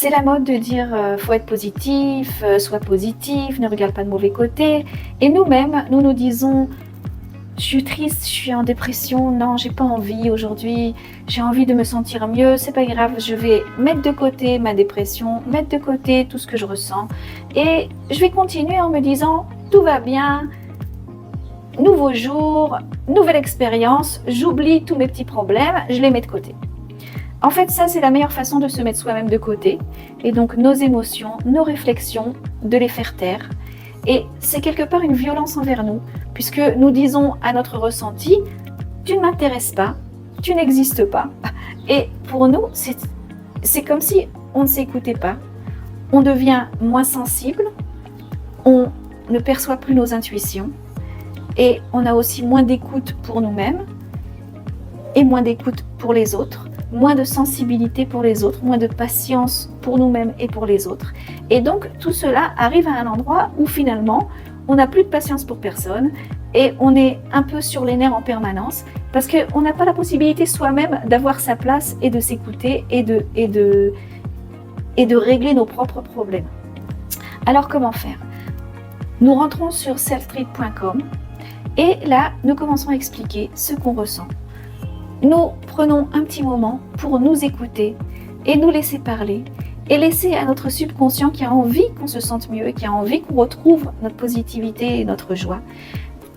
C'est la mode de dire faut être positif, sois positif, ne regarde pas de mauvais côté. Et nous-mêmes, nous nous disons je suis triste, je suis en dépression, non, j'ai pas envie aujourd'hui, j'ai envie de me sentir mieux, c'est pas grave, je vais mettre de côté ma dépression, mettre de côté tout ce que je ressens et je vais continuer en me disant tout va bien, nouveau jour, nouvelle expérience, j'oublie tous mes petits problèmes, je les mets de côté. En fait, ça, c'est la meilleure façon de se mettre soi-même de côté et donc nos émotions, nos réflexions, de les faire taire. Et c'est quelque part une violence envers nous, puisque nous disons à notre ressenti, tu ne m'intéresses pas, tu n'existes pas. Et pour nous, c'est comme si on ne s'écoutait pas, on devient moins sensible, on ne perçoit plus nos intuitions, et on a aussi moins d'écoute pour nous-mêmes, et moins d'écoute pour les autres, moins de sensibilité pour les autres, moins de patience pour nous-mêmes et pour les autres. Et donc tout cela arrive à un endroit où finalement on n'a plus de patience pour personne et on est un peu sur les nerfs en permanence parce qu'on n'a pas la possibilité soi-même d'avoir sa place et de s'écouter et de régler nos propres problèmes. Alors comment faire? Nous rentrons sur selftreat.com et là nous commençons à expliquer ce qu'on ressent. Nous prenons un petit moment pour nous écouter et nous laisser parler et laisser à notre subconscient qui a envie qu'on se sente mieux et qui a envie qu'on retrouve notre positivité et notre joie,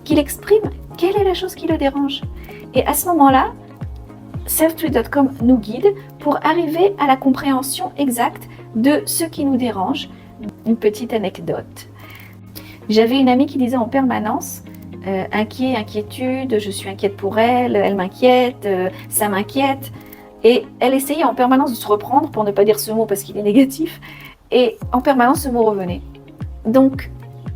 qu'il exprime quelle est la chose qui le dérange. Et à ce moment-là, selftreat.com nous guide pour arriver à la compréhension exacte de ce qui nous dérange. Une petite anecdote. J'avais une amie qui disait en permanence inquiétude, je suis inquiète pour elle, elle m'inquiète, ça m'inquiète. Et elle essayait en permanence de se reprendre pour ne pas dire ce mot parce qu'il est négatif. Et en permanence, ce mot revenait. Donc,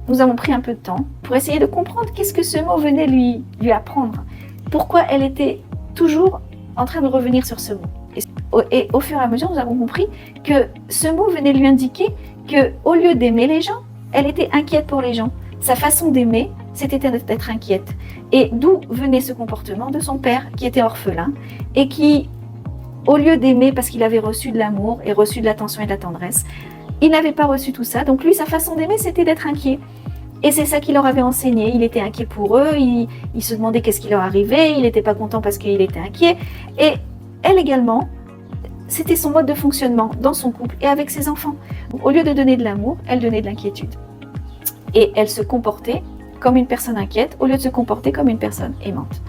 nous avons pris un peu de temps pour essayer de comprendre qu'est-ce que ce mot venait lui apprendre. Pourquoi elle était toujours en train de revenir sur ce mot. Et au fur et à mesure, nous avons compris que ce mot venait lui indiquer qu'au lieu d'aimer les gens, elle était inquiète pour les gens. Sa façon d'aimer, c'était d'être inquiète. Et d'où venait ce comportement de son père qui était orphelin et qui, au lieu d'aimer parce qu'il avait reçu de l'amour et reçu de l'attention et de la tendresse, il n'avait pas reçu tout ça. Donc lui, sa façon d'aimer, c'était d'être inquiet. Et c'est ça qu'il leur avait enseigné. Il était inquiet pour eux, il se demandait qu'est-ce qui leur arrivait, il n'était pas content parce qu'il était inquiet. Et elle également, c'était son mode de fonctionnement dans son couple et avec ses enfants. Au lieu de donner de l'amour, elle donnait de l'inquiétude. Et elle se comportait comme une personne inquiète au lieu de se comporter comme une personne aimante.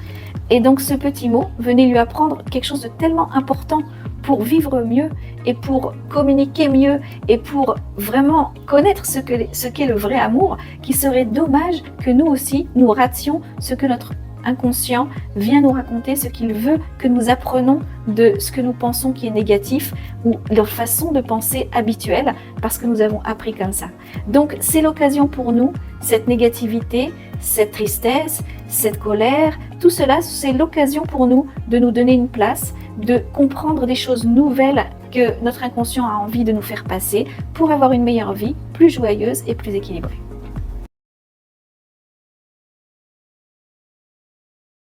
Et donc ce petit mot venait lui apprendre quelque chose de tellement important pour vivre mieux et pour communiquer mieux et pour vraiment connaître ce qu'est le vrai amour, qu'il serait dommage que nous aussi nous rations ce que notre inconscient vient nous raconter, ce qu'il veut que nous apprenons de ce que nous pensons qui est négatif ou leur façon de penser habituelle parce que nous avons appris comme ça. Donc c'est l'occasion pour nous, cette négativité, cette tristesse, cette colère, tout cela c'est l'occasion pour nous de nous donner une place, de comprendre des choses nouvelles que notre inconscient a envie de nous faire passer pour avoir une meilleure vie, plus joyeuse et plus équilibrée.